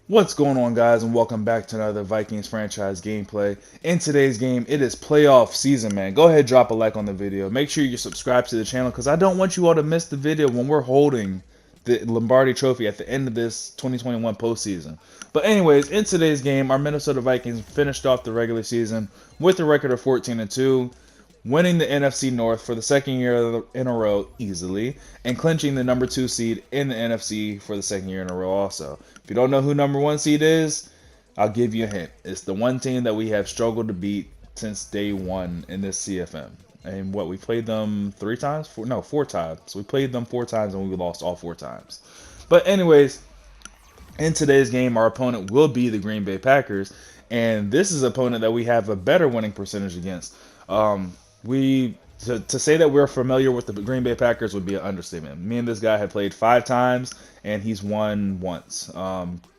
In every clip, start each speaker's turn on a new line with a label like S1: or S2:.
S1: What's going on, guys, and welcome back to another Vikings franchise gameplay. In today's game, it is playoff season, man. Go ahead, drop a like on the video. Make sure you subscribe to the channel because I don't want you all to miss the video when we're holding the Lombardi Trophy at the end of this 2021 postseason. But anyways, in today's game, our Minnesota Vikings finished off the regular season with a record of 14-2, winning the NFC North for the second year in a row easily, and clinching the number 2 seed in the NFC for the second year in a row also. If you don't know who number 1 seed is, I'll give you a hint. It's the one team that we have struggled to beat since day one in this CFM. And what, we played them 3 times? No, 4 times. We played them 4 times and we lost all 4 times. But anyways, in today's game, our opponent will be the Green Bay Packers, and this is an opponent that we have a better winning percentage against. We to say that we're familiar with the Green Bay Packers would be an understatement. Me and this guy have played 5 times, and he's won once.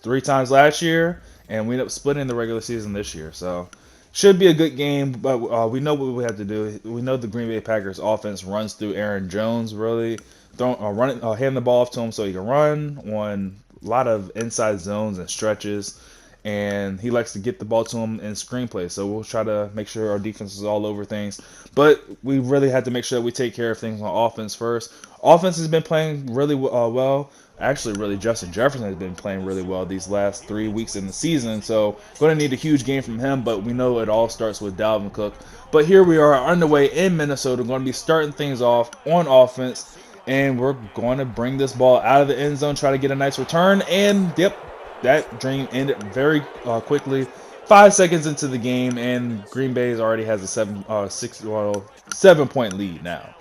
S1: 3 times last year, and we ended up splitting the regular season this year. So should be a good game, but we know what we have to do. We know the Green Bay Packers offense runs through Aaron Jones, really hand the ball off to him so he can run on a lot of inside zones and stretches, and he likes to get the ball to him in screenplays. So we'll try to make sure our defense is all over things, but we really have to make sure that we take care of things on offense first. Offense has been playing really well. Actually, really, Justin Jefferson has been playing really well these last 3 weeks in the season, so going to need a huge game from him, but we know it all starts with Dalvin Cook. But here we are underway in Minnesota, going to be starting things off on offense, and we're going to bring this ball out of the end zone, try to get a nice return, and yep, that dream ended very quickly. 5 seconds into the game, and Green Bay already has a 7-point lead now.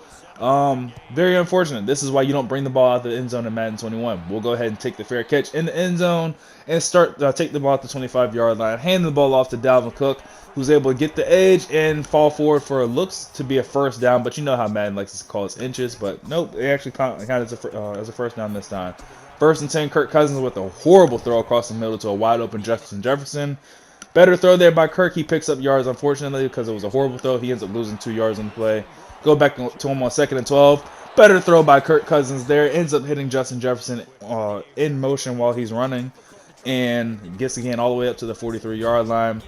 S1: Very unfortunate. This is why you don't bring the ball out the end zone in Madden 21. We'll go ahead and take the fair catch in the end zone and take the ball at the 25-yard line, hand the ball off to Dalvin Cook, who's able to get the edge and fall forward for it looks to be a first down, but you know how Madden likes to call it inches, but nope, it actually counted as a first down this time. 1st and 10, Kirk Cousins with a horrible throw across the middle to a wide open Justin Jefferson. Better throw there by Kirk. He picks up yards, unfortunately, because it was a horrible throw. He ends up losing 2 yards on the play. Go back to him on 2nd and 12. Better throw by Kirk Cousins there. Ends up hitting Justin Jefferson in motion while he's running, and gets again all the way up to the 43-yard line.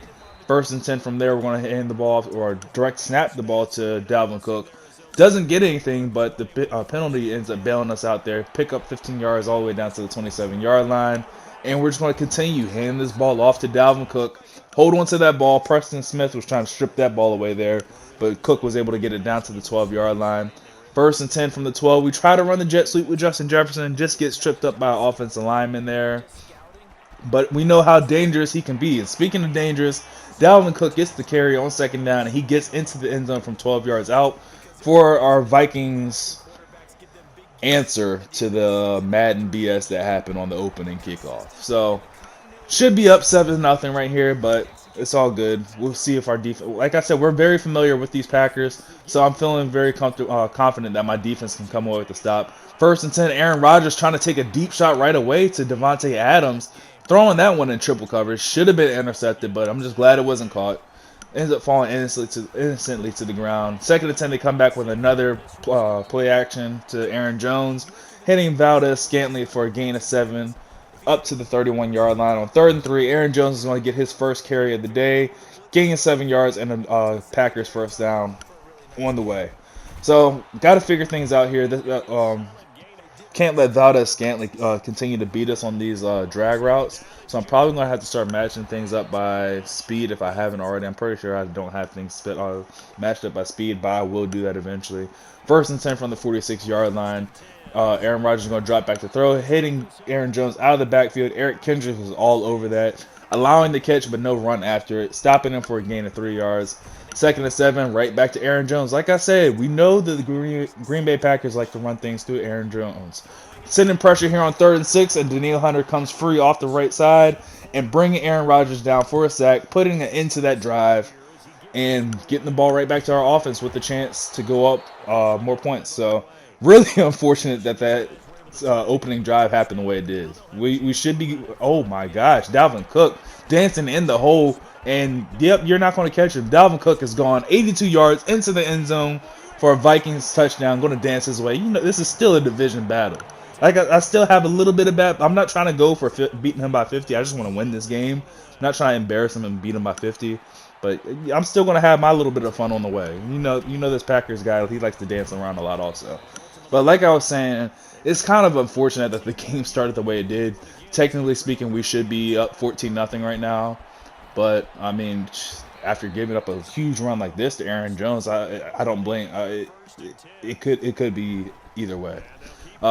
S1: 1st and 10 from there. We're going to hand the ball or direct snap the ball to Dalvin Cook. Doesn't get anything, but the penalty ends up bailing us out there. Pick up 15 yards all the way down to the 27-yard line. And we're just going to continue handing this ball off to Dalvin Cook. Hold on to that ball. Preston Smith was trying to strip that ball away there, but Cook was able to get it down to the 12-yard line. 1st and 10 from the 12. We try to run the jet sweep with Justin Jefferson. Just gets tripped up by an offensive lineman there. But we know how dangerous he can be. And speaking of dangerous, Dalvin Cook gets the carry on 2nd down, and he gets into the end zone from 12 yards out for our Vikings answer to the Madden BS that happened on the opening kickoff. So should be up 7-0 right here, but it's all good. We'll see if our defense, like I said, we're very familiar with these Packers, so I'm feeling very confident that my defense can come away with the stop. 1st and 10, Aaron Rodgers trying to take a deep shot right away to Devontae Adams, throwing that one in triple coverage. Should have been intercepted, but I'm just glad it wasn't caught. Ends up falling innocently to the ground. 2nd and 10, they come back with another play action to Aaron Jones, hitting Valdez Scantling for a gain of 7 up to the 31-yard line. On 3rd and 3, Aaron Jones is going to get his first carry of the day, gaining 7 yards and a Packers first down on the way. So got to figure things out here. Can't let Valdez Scantling continue to beat us on these drag routes. So I'm probably going to have to start matching things up by speed if I haven't already. I'm pretty sure I don't have things matched up by speed, but I will do that eventually. 1st and 10 from the 46-yard line. Aaron Rodgers is going to drop back to throw, hitting Aaron Jones out of the backfield. Eric Kendricks was all over that, allowing the catch but no run after it, stopping him for a gain of 3 yards. 2nd and 7, right back to Aaron Jones. Like I said, we know that the Green Bay Packers like to run things through Aaron Jones. Sending pressure here on 3rd and 6, and Danielle Hunter comes free off the right side and bringing Aaron Rodgers down for a sack, putting it into that drive and getting the ball right back to our offense with the chance to go up more points. So really unfortunate that opening drive happened the way it did. We should be, oh my gosh, Dalvin Cook dancing in the hole, and yep, you're not going to catch him. Dalvin Cook is gone 82 yards into the end zone for a Vikings touchdown, going to dance his way. You know, this is still a division battle. Like I still have a little bit of bad. I'm not trying to go for beating him by 50. I just want to win this game. I'm not trying to embarrass him and beat him by 50. But I'm still gonna have my little bit of fun on the way. You know this Packers guy. He likes to dance around a lot also. But like I was saying, it's kind of unfortunate that the game started the way it did. Technically speaking, we should be up 14-0 right now. But I mean, after giving up a huge run like this to Aaron Jones, I don't blame. It could be either way.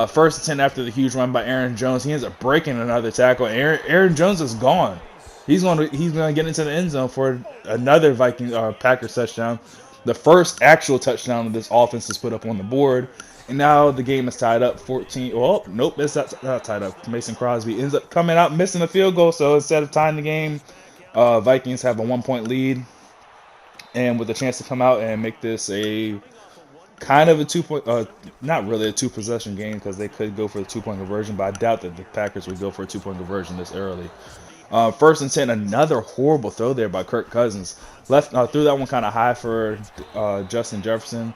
S1: First and 10 after the huge run by Aaron Jones, he ends up breaking another tackle. Aaron Jones is gone. He's going to get into the end zone for another Packers touchdown, the first actual touchdown of this offense is put up on the board. And now the game is tied up 14. Well, nope, it's not tied up. Mason Crosby ends up coming out missing a field goal. So instead of tying the game, Vikings have a 1-point lead, and with a chance to come out and make this a kind of a 2-point, not really a 2-possession game because they could go for the 2-point conversion, but I doubt that the Packers would go for a 2-point conversion this early. First and 10, another horrible throw there by Kirk Cousins. Threw that one kind of high for Justin Jefferson.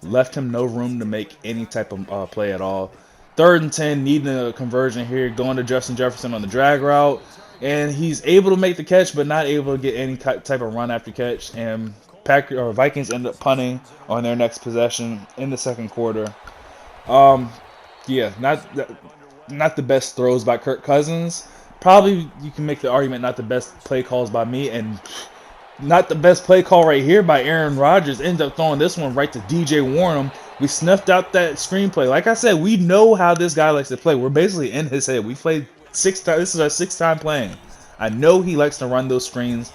S1: Left him no room to make any type of play at all. Third and 10, needing a conversion here, going to Justin Jefferson on the drag route. And he's able to make the catch, but not able to get any type of run after catch. And Vikings end up punting on their next possession in the second quarter. Yeah, not the best throws by Kirk Cousins. Probably you can make the argument not the best play calls by me, and not the best play call right here by Aaron Rodgers. Ends up throwing this one right to DJ Warren. We snuffed out that screenplay. Like I said, we know how this guy likes to play. We're basically in his head. We played 6 times. This is our 6th time playing. I know he likes to run those screens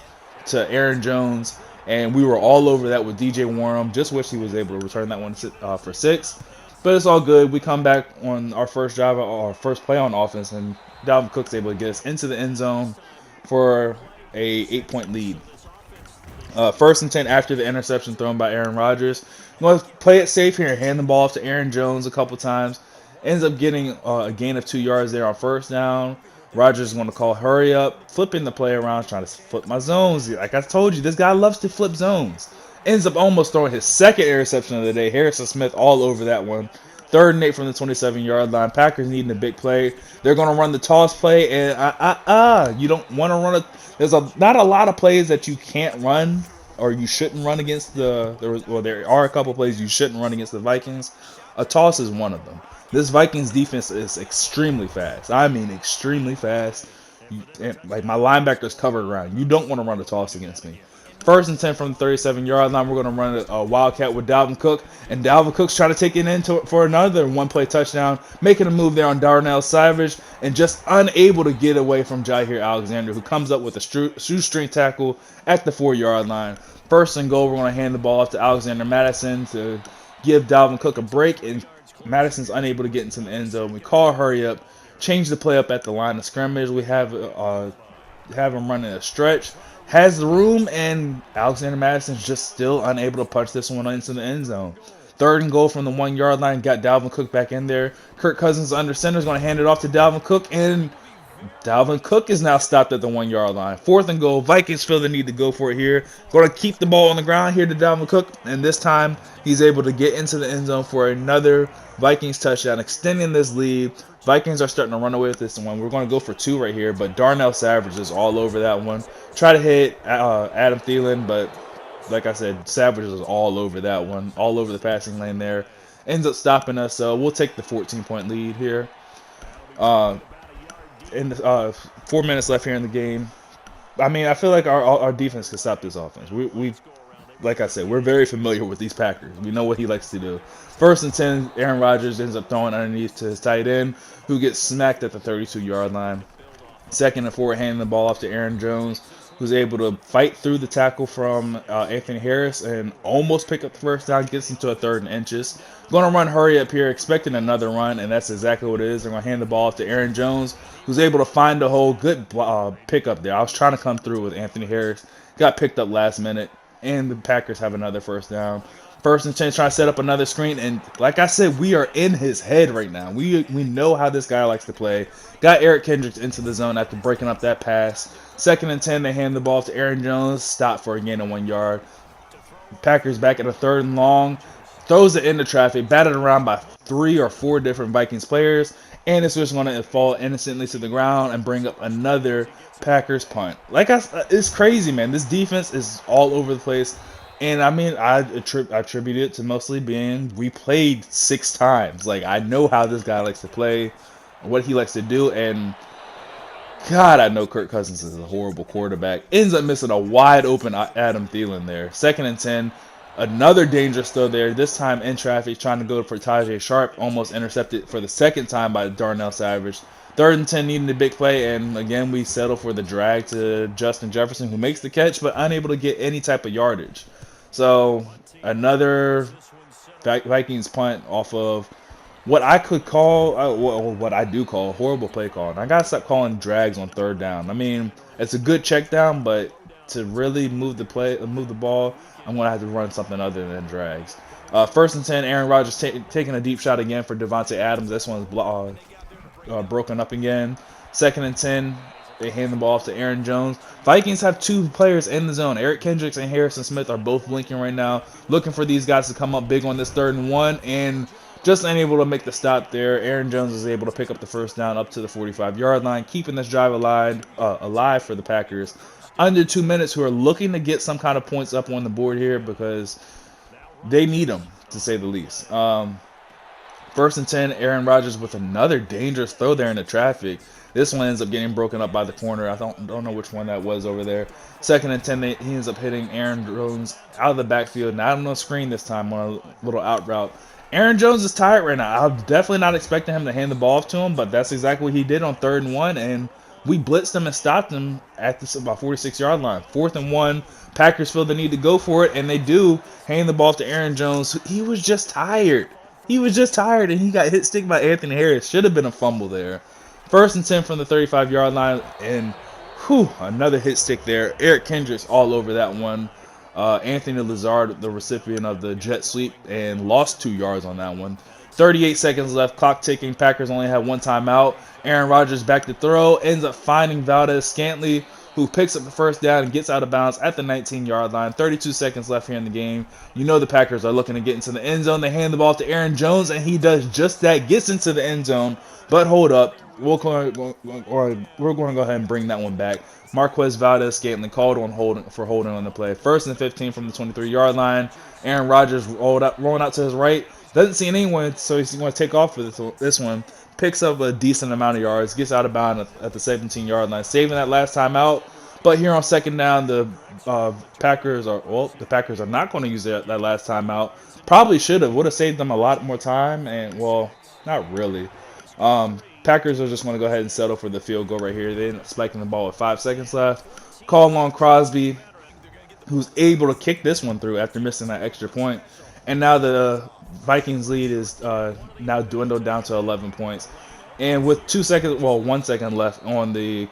S1: to Aaron Jones, and we were all over that with DJ Warren. Just wish he was able to return that one for 6. But it's all good. We come back on our first drive, our first play on offense, and Dalvin Cook's able to get us into the end zone for a 8-point lead. First and 10 after the interception thrown by Aaron Rodgers. Going to play it safe here and hand the ball off to Aaron Jones a couple times. Ends up getting a gain of 2 yards there on first down. Rodgers is going to call hurry up, flipping the play around, trying to flip my zones. Like I told you, this guy loves to flip zones. Ends up almost throwing his second interception of the day. Harrison Smith all over that one. 3rd and 8 from the 27-yard line. Packers needing a big play. They're going to run the toss play, and you don't want to run it. There's not a lot of plays that you can't run or you shouldn't run against there are a couple plays you shouldn't run against the Vikings. A toss is one of them. This Vikings defense is extremely fast. I mean, extremely fast. Like my linebackers cover ground. You don't want to run a toss against me. First and 10 from the 37-yard line. We're going to run a wildcat with Dalvin Cook. And Dalvin Cook's trying to take it in for another one-play touchdown. Making a move there on Darnell Savage. And just unable to get away from Jair Alexander, who comes up with a shoestring tackle at the 4-yard line. First and goal, we're going to hand the ball off to Alexander Madison to give Dalvin Cook a break. And Madison's unable to get into the end zone. We call hurry up. Change the play up at the line of scrimmage. We have him running a stretch. Has the room, and Alexander Madison's just still unable to punch this one into the end zone. 3rd and goal from the 1-yard line. Got Dalvin Cook back in there. Kirk Cousins under center is going to hand it off to Dalvin Cook, and Dalvin Cook is now stopped at the 1-yard line. 4th and goal. Vikings feel the need to go for it here. Going to keep the ball on the ground here to Dalvin Cook, and this time he's able to get into the end zone for another Vikings touchdown, extending this lead. Vikings are starting to run away with this one. We're going to go for 2 right here, but Darnell Savage is all over that one. Try to hit Adam Thielen, but like I said, Savage is all over that one, all over the passing lane there. Ends up stopping us, so we'll take the 14-point lead here. 4 minutes left here in the game. I mean, I feel like our defense can stop this offense. We like I said, we're very familiar with these Packers. We know what he likes to do. First and 10, Aaron Rodgers ends up throwing underneath to his tight end, who gets smacked at the 32-yard line. 2nd and 4, handing the ball off to Aaron Jones, who's able to fight through the tackle from Anthony Harris and almost pick up the first down, gets into a 3rd and inches. Going to run hurry up here, expecting another run, and that's exactly what it is. They're going to hand the ball off to Aaron Jones, who's able to find a hole. Good pickup there. I was trying to come through with Anthony Harris. Got picked up last minute, and the Packers have another first down. 1st and 10, trying to set up another screen, and like I said, we are in his head right now. We know how this guy likes to play. Got Eric Kendricks into the zone after breaking up that pass. 2nd and 10, they hand the ball to Aaron Jones. Stop for a gain of 1 yard. Packers back at a 3rd and long. throws it into traffic, batted around by 3 or 4 different Vikings players, and it's just going to fall innocently to the ground and bring up another Packers punt. It's crazy, man. This defense is all over the place. And I mean, I attribute it to mostly being we played 6 times. Like, I know how this guy likes to play, what he likes to do, and God, I know Kirk Cousins is a horrible quarterback. Ends up missing a wide open Adam Thielen there. 2nd and 10. Another dangerous throw there. This time in traffic, trying to go for Tajay Sharp. Almost intercepted for the 2nd time by Darnell Savage. 3rd and 10, needing a big play. And again, we settle for the drag to Justin Jefferson, who makes the catch, but unable to get any type of yardage. So another Vikings punt off of what I could call, what I do call, horrible play calling. I gotta stop calling drags on 3rd down. I mean, it's a good check down, but to really move the ball, I'm gonna have to run something other than drags. 1st and 10, Aaron Rodgers taking a deep shot again for Devontae Adams. This one's broken up again. 2nd and 10, they hand the ball off to Aaron Jones. Vikings have 2 players in the zone. Eric Kendricks and Harrison Smith are both blinking right now, looking for these guys to come up big on this 3rd and 1, and just unable to make the stop there. Aaron Jones is able to pick up the 1st down up to the 45-yard line, keeping this drive alive for the Packers. Under 2 minutes, who are looking to get some kind of points up on the board here because they need them, to say the least. 1st and 10, Aaron Rodgers with another dangerous throw there in the traffic. This one ends up getting broken up by the corner. I don't know which one that was over there. 2nd and 10, he ends up hitting Aaron Jones out of the backfield. Not on a screen this time, on a little out route. Aaron Jones is tired right now. I'm definitely not expecting him to hand the ball off to him, but that's exactly what he did on 3rd and 1, and we blitzed him and stopped him at this about 46-yard line. 4th and 1, Packers feel the need to go for it, and they do hand the ball off to Aaron Jones. He was just tired. And he got hit stick by Anthony Harris. Should have been a fumble there. 1st and 10 from the 35-yard line, and another hit stick there. Eric Kendricks all over that one. Anthony Lazard, the recipient of the jet sweep, and lost 2 yards on that one. 38 seconds left, clock ticking. Packers only have 1 timeout. Aaron Rodgers back to throw, ends up finding Valdez-Scantling, who picks up the 1st down and gets out of bounds at the 19-yard line. 32 seconds left here in the game. You know the Packers are looking to get into the end zone. They hand the ball to Aaron Jones, and he does just that, gets into the end zone. But hold up, we're going to go ahead and bring that one back. Marquez Valdez-Scantling called on holding on the play. 1st and 15 from the 23-yard line. Aaron Rodgers rolling out to his right. Doesn't see anyone, so he's going to take off for this one. Picks up a decent amount of yards. Gets out of bounds at the 17-yard line, saving that last time out. But here on 2nd down, the Packers are not going to use that last time out. Probably should have. Would have saved them a lot more time. And, well, not really. Packers are just going to go ahead and settle for the field goal right here. They end up spiking the ball with 5 seconds left. Call on Crosby, who's able to kick this one through after missing that extra point. And now the Vikings lead is now dwindled down to 11 points. And with 1 second left on the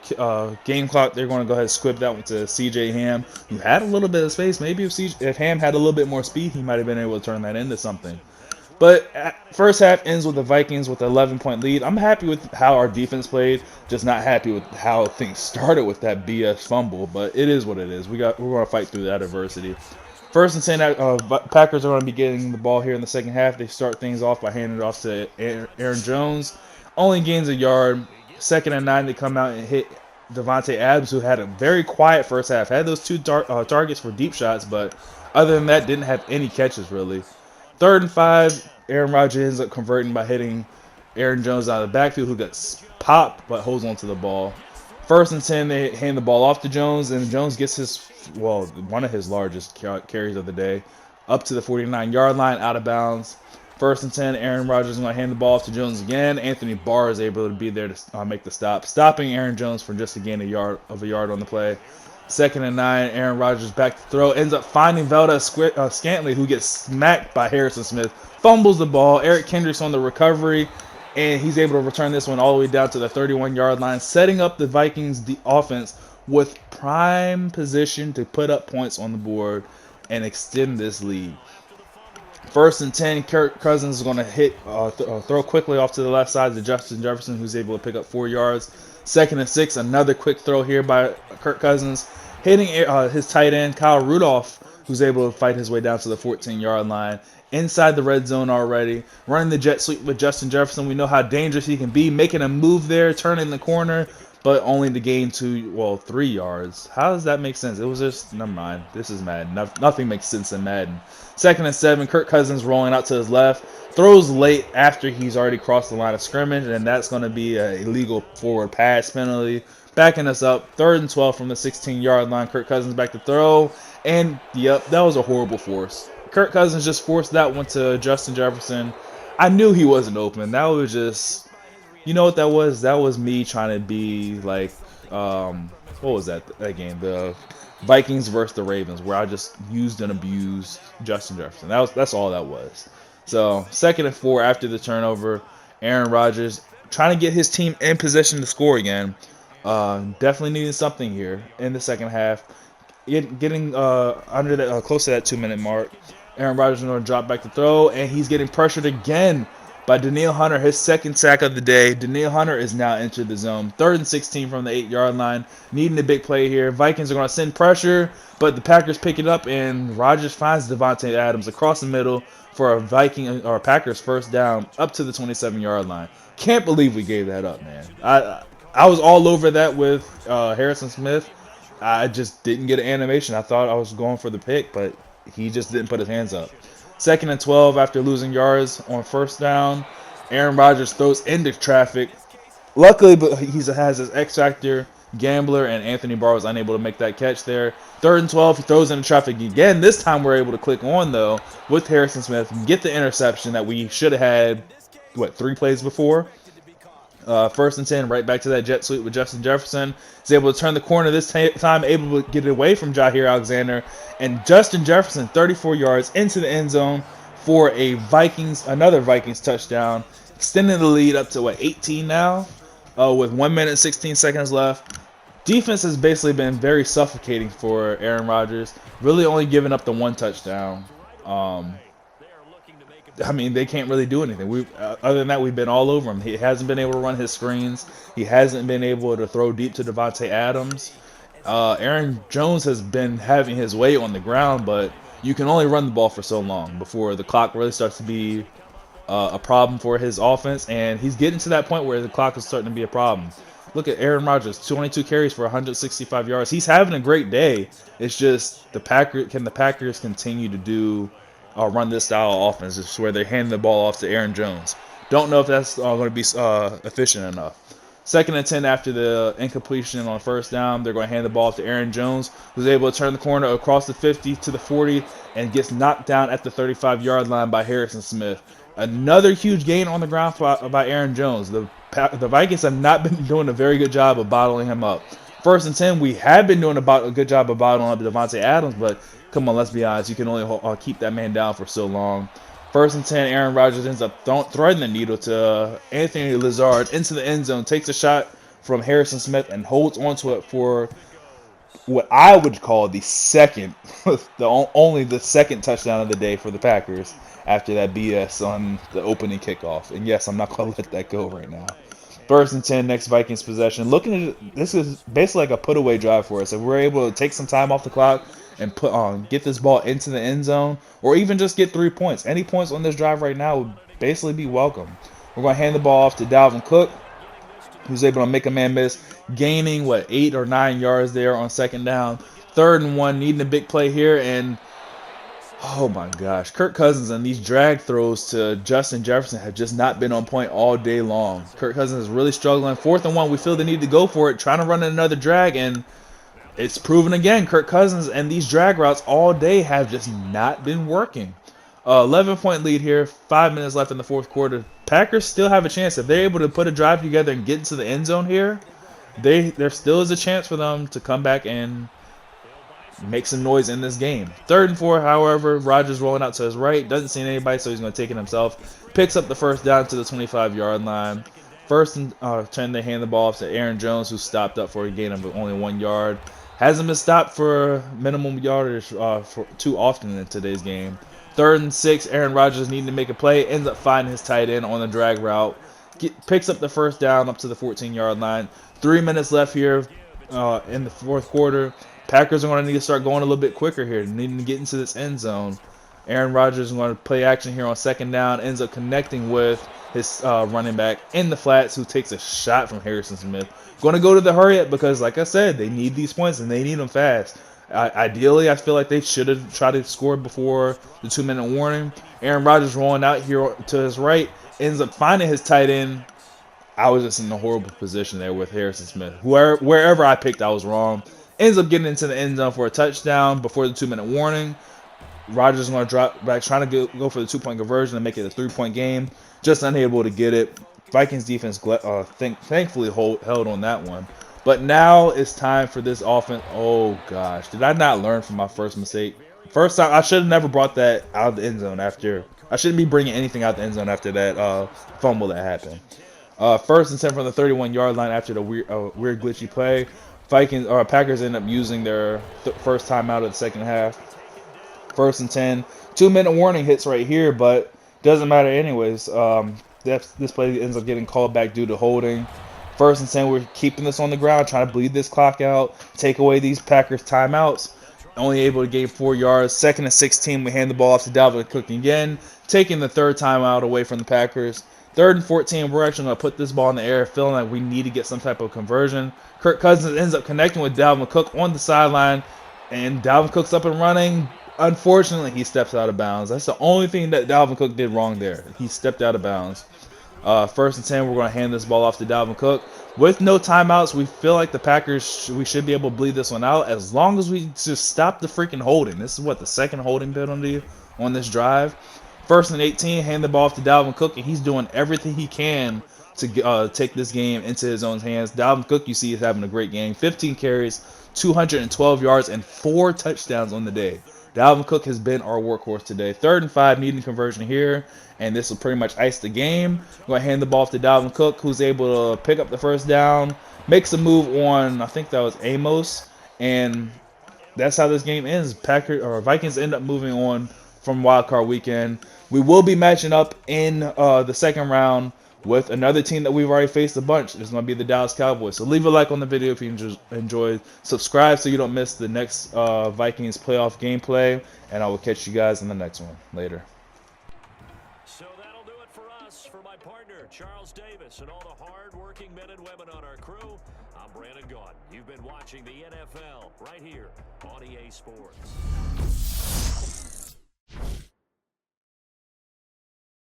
S1: game clock, they're going to go ahead and squib that one to C.J. Ham, who had a little bit of space. Maybe if Ham had a little bit more speed, he might have been able to turn that into something. But first half ends with the Vikings with an 11-point lead. I'm happy with how our defense played, just not happy with how things started with that BS fumble. But it is what it is. We're going to fight through that adversity. 1st and 10, Packers are going to be getting the ball here in the second half. They start things off by handing it off to Aaron Jones. Only gains a yard. 2nd and 9, they come out and hit Devontae Adams, who had a very quiet first half. Had those 2 targets for deep shots, but other than that, didn't have any catches really. 3rd and 5, Aaron Rodgers ends up converting by hitting Aaron Jones out of the backfield, who gets popped but holds onto the ball. 1st and 10, they hand the ball off to Jones, and Jones gets one of his largest carries of the day, up to the 49-yard line, out of bounds. 1st and 10, Aaron Rodgers is going to hand the ball off to Jones again. Anthony Barr is able to be there to make the stop, stopping Aaron Jones for just to gain a yard on the play. 2nd and 9, Aaron Rodgers back to throw, ends up finding Valdez-Scantling, who gets smacked by Harrison Smith, fumbles the ball. Eric Kendricks on the recovery, and he's able to return this one all the way down to the 31-yard line, setting up the Vikings offense with prime position to put up points on the board and extend this lead. 1st and 10, Kirk Cousins is going to throw quickly off to the left side to Justin Jefferson, who's able to pick up 4 yards. 2nd and 6, another quick throw here by Kirk Cousins, hitting his tight end, Kyle Rudolph, who's able to fight his way down to the 14-yard line. Inside the red zone already, running the jet sweep with Justin Jefferson. We know how dangerous he can be, making a move there, turning the corner, but only to gain 3 yards. How does that make sense? It was just, never mind. This is Madden. Nothing makes sense in Madden. 2nd and 7, Kirk Cousins rolling out to his left, throws late after he's already crossed the line of scrimmage, and that's going to be an illegal forward pass penalty. Backing us up, 3rd and 12 from the 16-yard line. Kirk Cousins back to throw, and yep, that was a horrible force. Kirk Cousins just forced that one to Justin Jefferson. I knew he wasn't open. That was just, you know what that was? That was me trying to be like, what was that game? The Vikings versus the Ravens, where I just used and abused Justin Jefferson. That's all that was. So 2nd and 4 after the turnover, Aaron Rodgers trying to get his team in position to score again. Definitely needed something here in the second half. Getting under that, close to that 2-minute mark. Aaron Rodgers is going to drop back to throw, and he's getting pressured again by Danielle Hunter, his 2nd sack of the day. Danielle Hunter is now entered the zone. 3rd and 16 from the 8-yard line. Needing a big play here. Vikings are going to send pressure, but the Packers pick it up, and Rodgers finds Devontae Adams across the middle for a Packers first down up to the 27-yard line. Can't believe we gave that up, man. I was all over that with Harrison Smith. I just didn't get an animation. I thought I was going for the pick, but he just didn't put his hands up. 2nd and 12 after losing yards on 1st down. Aaron Rodgers throws into traffic. Luckily, but he has his X-Factor, Gambler, and Anthony Barr was unable to make that catch there. 3rd and 12, he throws into traffic again. This time we're able to click on, though, with Harrison Smith and get the interception that we should have had, 3 plays before? 1st and 10, right back to that jet sweep with Justin Jefferson. He's able to turn the corner this time, able to get it away from Jair Alexander. And Justin Jefferson, 34 yards into the end zone for another Vikings touchdown, extending the lead up to 18 now, with 1 minute and 16 seconds left. Defense has basically been very suffocating for Aaron Rodgers, really only giving up the 1 touchdown. I mean, they can't really do anything. Other than that, we've been all over him. He hasn't been able to run his screens. He hasn't been able to throw deep to Devontae Adams. Aaron Jones has been having his way on the ground, but you can only run the ball for so long before the clock really starts to be a problem for his offense. And he's getting to that point where the clock is starting to be a problem. Look at Aaron Rodgers, 22 carries for 165 yards. He's having a great day. It's just can the Packers continue to run this style of offense, just where they hand the ball off to Aaron Jones. Don't know if that's going to be efficient enough. 2nd and 10 after the incompletion on 1st down, they're going to hand the ball off to Aaron Jones, who's able to turn the corner across the 50 to the 40 and gets knocked down at the 35-yard line by Harrison Smith. Another huge gain on the ground by Aaron Jones. The Vikings have not been doing a very good job of bottling him up. 1st and 10, we have been doing a good job of bottling up Devontae Adams, but come on, let's be honest. You can only keep that man down for so long. 1st and 10, Aaron Rodgers ends up threading the needle to Anthony Lazard into the end zone, takes a shot from Harrison Smith and holds onto it for what I would call the second, only the second touchdown of the day for the Packers after that BS on the opening kickoff. And yes, I'm not going to let that go right now. 1st and 10, next Vikings possession. Looking at this is basically like a put-away drive for us. If we're able to take some time off the clock and get this ball into the end zone, or even just get 3 points. Any points on this drive right now would basically be welcome. We're going to hand the ball off to Dalvin Cook, who's able to make a man miss, gaining 8 or 9 yards there on 2nd down. 3rd and 1, needing a big play here, and oh my gosh, Kirk Cousins and these drag throws to Justin Jefferson have just not been on point all day long. Kirk Cousins is really struggling. 4th and 1, we feel the need to go for it, trying to run another drag, and it's proven again. Kirk Cousins and these drag routes all day have just not been working. 11-point lead here, 5 minutes left in the 4th quarter. Packers still have a chance. If they're able to put a drive together and get into the end zone here, there still is a chance for them to come back and make some noise in this game. 3rd and 4, however, Rodgers rolling out to his right, doesn't see anybody, so he's going to take it himself. Picks up the 1st down to the 25-yard line. 1st and 10, they hand the ball off to Aaron Jones, who stopped up for a gain of only 1 yard. Hasn't been stopped for minimum yardage for too often in today's game. 3rd and 6, Aaron Rodgers needing to make a play, ends up finding his tight end on the drag route. Picks up the 1st down up to the 14-yard line. 3 minutes left here. in the fourth quarter. Packers are going to need to start going a little bit quicker here, needing to get into this end zone. Aaron Rodgers is going to play action here on second down, ends up connecting with his running back in the flats, who takes a shot from Harrison Smith. Going to go to the hurry up because, like I said, they need these points and they need them fast. Ideally, I feel like they should have tried to score before the 2-minute warning. Aaron Rodgers rolling out here to his right, ends up finding his tight end. I was just in a horrible position there with Harrison Smith. Wherever I picked, I was wrong. Ends up getting into the end zone for a touchdown before the 2-minute warning. Rodgers is going to drop back, trying to go for the 2-point conversion and make it a 3-point game. Just unable to get it. Vikings defense thankfully held on that one. But now it's time for this offense. Oh, gosh. Did I not learn from my first mistake? First time, I should have never brought that out of the end zone after. I shouldn't be bringing anything out the end zone after that fumble that happened. First and 10 from the 31-yard line after the weird glitchy play. Packers end up using their first timeout of the second half. First and 10. 2-minute warning hits right here, but doesn't matter anyways. This play ends up getting called back due to holding. First and 10, we're keeping this on the ground, trying to bleed this clock out, take away these Packers timeouts. Only able to gain 4 yards. Second and 16, we hand the ball off to Dalvin Cook again, taking the third timeout away from the Packers. Third and 14, we're actually going to put this ball in the air, feeling like we need to get some type of conversion. Kirk Cousins ends up connecting with Dalvin Cook on the sideline, and Dalvin Cook's up and running. Unfortunately, he steps out of bounds. That's the only thing that Dalvin Cook did wrong there. He stepped out of bounds. First and 10, we're going to hand this ball off to Dalvin Cook. With no timeouts, we feel like the Packers, we should be able to bleed this one out as long as we just stop the freaking holding. This is the second holding penalty on this drive. First and 18, hand the ball off to Dalvin Cook, and he's doing everything he can to take this game into his own hands. Dalvin Cook, you see, is having a great game. 15 carries, 212 yards, and 4 touchdowns on the day. Dalvin Cook has been our workhorse today. Third and 5, needing conversion here, and this will pretty much ice the game. I'm going to hand the ball off to Dalvin Cook, who's able to pick up the first down, makes a move on, I think that was Amos, and that's how this game ends. Vikings end up moving on from Wild Card Weekend. We will be matching up in the second round with another team that we've already faced a bunch. It's going to be the Dallas Cowboys. So leave a like on the video if you enjoyed. Subscribe so you don't miss the next Vikings playoff gameplay. And I will catch you guys in the next one. Later.
S2: So that'll do it for us. For my partner, Charles Davis, and all the hard-working men and women on our crew, I'm Brandon Gaudin. You've been watching the NFL right here on EA Sports.